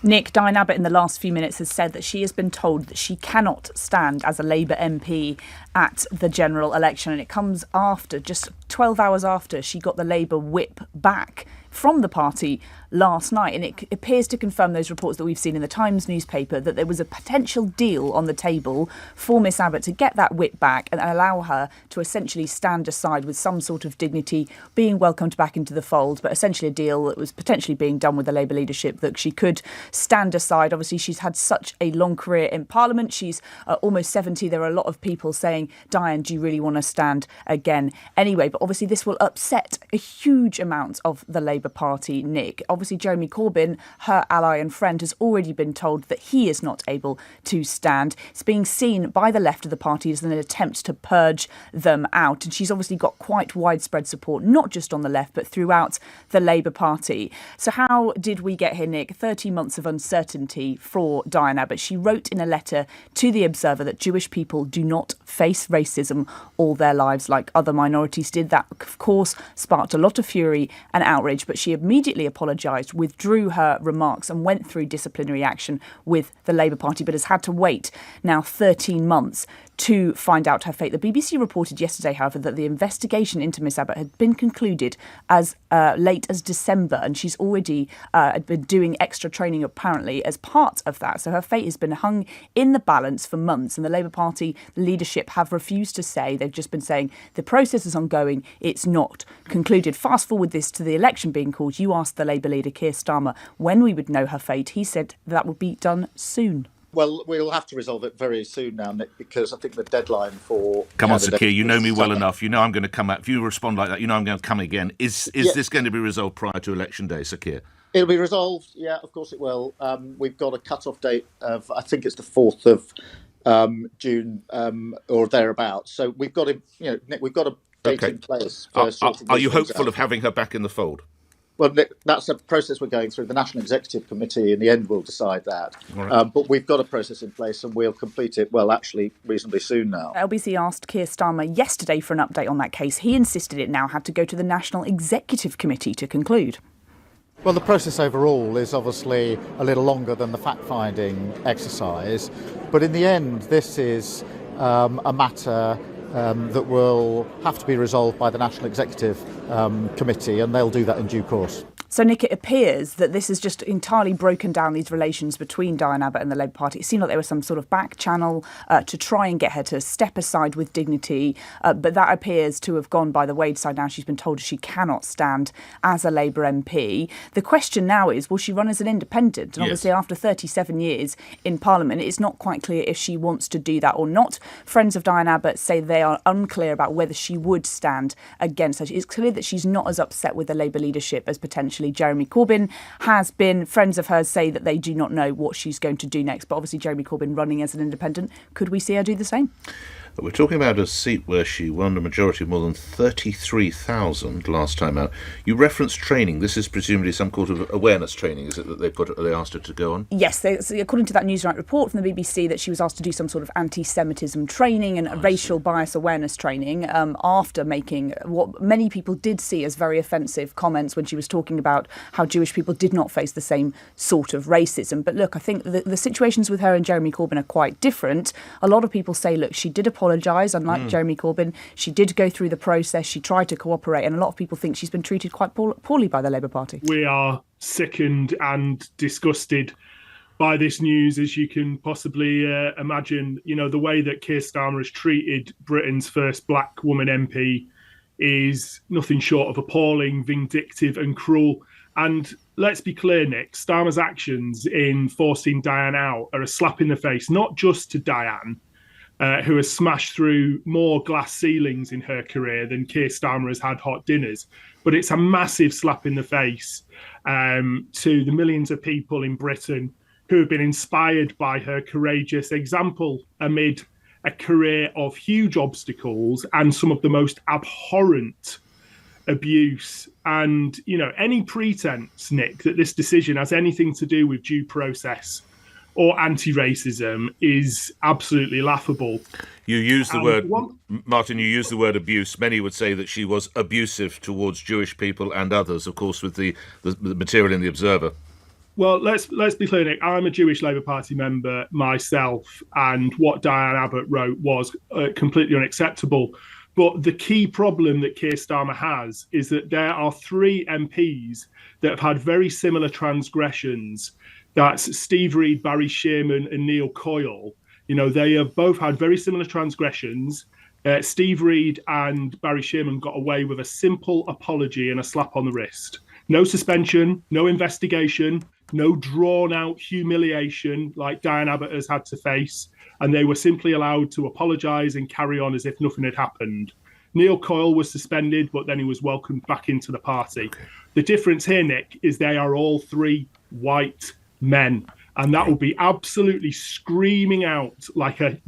Nick, Diane Abbott in the last few minutes has said that she has been told that she cannot stand as a Labour MP at the general election, and it comes after, just 12 hours after she got the Labour whip back from the party last night, and it appears to confirm those reports that we've seen in the Times newspaper that there was a potential deal on the table for Miss Abbott to get that whip back and allow her to essentially stand aside with some sort of dignity, being welcomed back into the fold, but essentially a deal that was potentially being done with the Labour leadership that she could stand aside. Obviously, she's had such a long career in Parliament. She's almost 70. There are a lot of people saying, Diane, do you really want to stand again anyway? But obviously this will upset a huge amount of the Labour Party, Nick. Obviously, Jeremy Corbyn, her ally and friend, has already been told that he is not able to stand. It's being seen by the left of the party as an attempt to purge them out. And she's obviously got quite widespread support, not just on the left, but throughout the Labour Party. So how did we get here, Nick? 13 months of uncertainty for Diane Abbott. She wrote in a letter to The Observer that Jewish people do not face racism all their lives like other minorities did. That, of course, sparked a lot of fury and outrage, but she immediately apologised, withdrew her remarks and went through disciplinary action with the Labour Party, but has had to wait now 13 months to find out her fate. The BBC reported yesterday, however, that the investigation into Miss Abbott had been concluded as late as December, and she's already been doing extra training apparently as part of that. So her fate has been hung in the balance for months, and the Labour Party leadership have refused to say. They've just been saying the process is ongoing, it's not concluded. Fast forward this to the election being called. You asked the Labour leader, Keir Starmer, when we would know her fate. He said that would be done soon. Well, we'll have to resolve it very soon now, Nick, because I think the deadline for... Come on, Sir Keir, you know me well enough. You know I'm going to come out. If you respond like that, you know I'm going to come again. Is this going to be resolved prior to Election Day, Sir Keir? It'll be resolved, yeah, of course it will. We've got a cut-off date of, I think it's the 4th of June or thereabouts. So we've got Nick, we've got a date in place. Are you hopeful of having her back in the fold? Well, Nick, that's a process we're going through. The National Executive Committee, in the end, will decide that. Right. But we've got a process in place and we'll complete it, well, actually, reasonably soon now. LBC asked Keir Starmer yesterday for an update on that case. He insisted it now had to go to the National Executive Committee to conclude. Well, the process overall is obviously a little longer than the fact-finding exercise. But in the end, this is a matter that will have to be resolved by the National Executive Committee, and they'll do that in due course. So, Nick, it appears that this has just entirely broken down these relations between Diane Abbott and the Labour Party. It seemed like there was some sort of back channel to try and get her to step aside with dignity, but that appears to have gone by the wayside now. She's been told she cannot stand as a Labour MP. The question now is, will she run as an independent? And obviously, after 37 years in Parliament, it's not quite clear if she wants to do that or not. Friends of Diane Abbott say they are unclear about whether she would stand against her. It's clear that she's not as upset with the Labour leadership as potentially Jeremy Corbyn has been. Friends of hers say that they do not know what she's going to do next. But obviously Jeremy Corbyn running as an independent, could we see her do the same? We're talking about a seat where she won a majority of more than 33,000 last time out. You referenced training. This is presumably some kind of awareness training, is it, that they asked her to go on? Yes, according to that Newsnight report from the BBC, that she was asked to do some sort of anti-Semitism training and racial bias awareness training after making what many people did see as very offensive comments when she was talking about how Jewish people did not face the same sort of racism. But look, I think the situations with her and Jeremy Corbyn are quite different. A lot of people say, look, she did apologise, unlike Jeremy Corbyn. She did go through the process. She tried to cooperate. And a lot of people think she's been treated quite poorly by the Labour Party. We are sickened and disgusted by this news, as you can possibly imagine. You know, the way that Keir Starmer has treated Britain's first black woman MP is nothing short of appalling, vindictive and cruel. And let's be clear, Nick, Starmer's actions in forcing Diane out are a slap in the face, not just to Diane, who has smashed through more glass ceilings in her career than Keir Starmer has had hot dinners. But it's a massive slap in the face to the millions of people in Britain who have been inspired by her courageous example amid a career of huge obstacles and some of the most abhorrent abuse. And, you know, any pretense, Nick, that this decision has anything to do with due process or anti-racism is absolutely laughable. You use the word, Martin, you use the word abuse. Many would say that she was abusive towards Jewish people and others, of course, with the material in The Observer. Well, let's be clear, Nick. I'm a Jewish Labour Party member myself, and what Diane Abbott wrote was completely unacceptable. But the key problem that Keir Starmer has is that there are 3 MPs that have had very similar transgressions. That's Steve Reid, Barry Shearman, and Neil Coyle. They have both had very similar transgressions. Steve Reid and Barry Shearman got away with a simple apology and a slap on the wrist. No suspension, no investigation, no drawn-out humiliation like Diane Abbott has had to face, and they were simply allowed to apologise and carry on as if nothing had happened. Neil Coyle was suspended, but then he was welcomed back into the party. Okay. The difference here, Nick, is they are all 3 white men, and that will be absolutely screaming out like a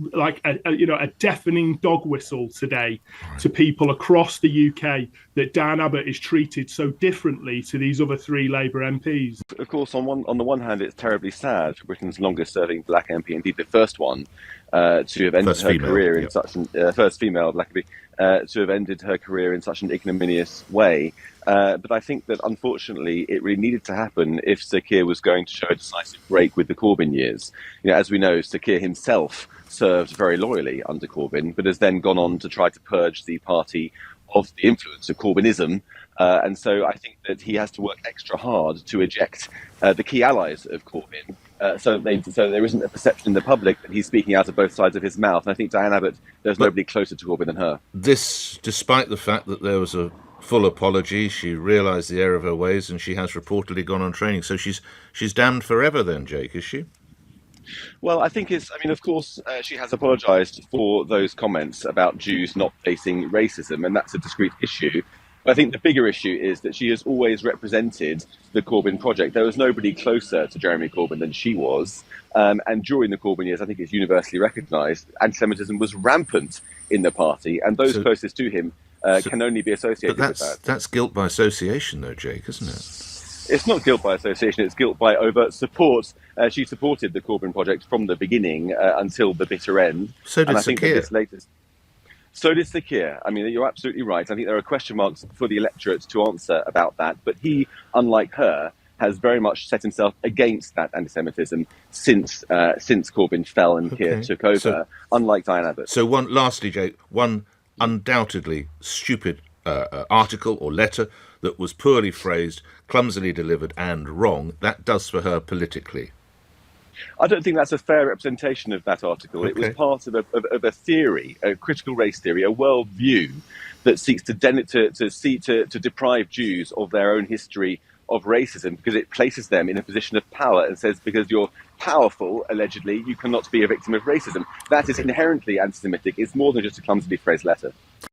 deafening dog whistle today to people across the UK that Diane Abbott is treated so differently to these other 3 Labour MPs. Of course, on the one hand, it's terribly sad for Britain's longest-serving black MP, indeed the first one, to have ended her career in such an first female black MP, to have ended her career in such an ignominious way. But I think that, unfortunately, it really needed to happen if Sir Keir was going to show a decisive break with the Corbyn years. As we know, Sir Keir himself served very loyally under Corbyn, but has then gone on to try to purge the party of the influence of Corbynism. And so I think that he has to work extra hard to eject the key allies of Corbyn, so there isn't a perception in the public that he's speaking out of both sides of his mouth. And I think Diane Abbott, there's nobody closer to Corbyn than her. This, despite the fact that there was a full apology, she realised the error of her ways, and she has reportedly gone on training. So she's damned forever then, Jake, is she? Well, I think of course, she has apologised for those comments about Jews not facing racism, and that's a discrete issue. But I think the bigger issue is that she has always represented the Corbyn project. There was nobody closer to Jeremy Corbyn than she was. And during the Corbyn years, I think it's universally recognised, anti-Semitism was rampant in the party, and those closest to him can only be associated with that. That's guilt by association, though, Jake, isn't it? It's not guilt by association, it's guilt by overt support. She supported the Corbyn project from the beginning until the bitter end. So did Sir Keir. So did Sir Keir. I mean, you're absolutely right. I think there are question marks for the electorate to answer about that. But he, unlike her, has very much set himself against that anti-Semitism since Corbyn fell and Keir took over, unlike Diane Abbott. So lastly, Jake, one undoubtedly stupid article or letter that was poorly phrased, clumsily delivered and wrong, that does for her politically. I don't think that's a fair representation of that article. Okay. It was part of a theory, a critical race theory, a world view that seeks to deprive Jews of their own history of racism, because it places them in a position of power and says, because you're powerful, allegedly, you cannot be a victim of racism. That is inherently anti-Semitic. It's more than just a clumsily phrased letter.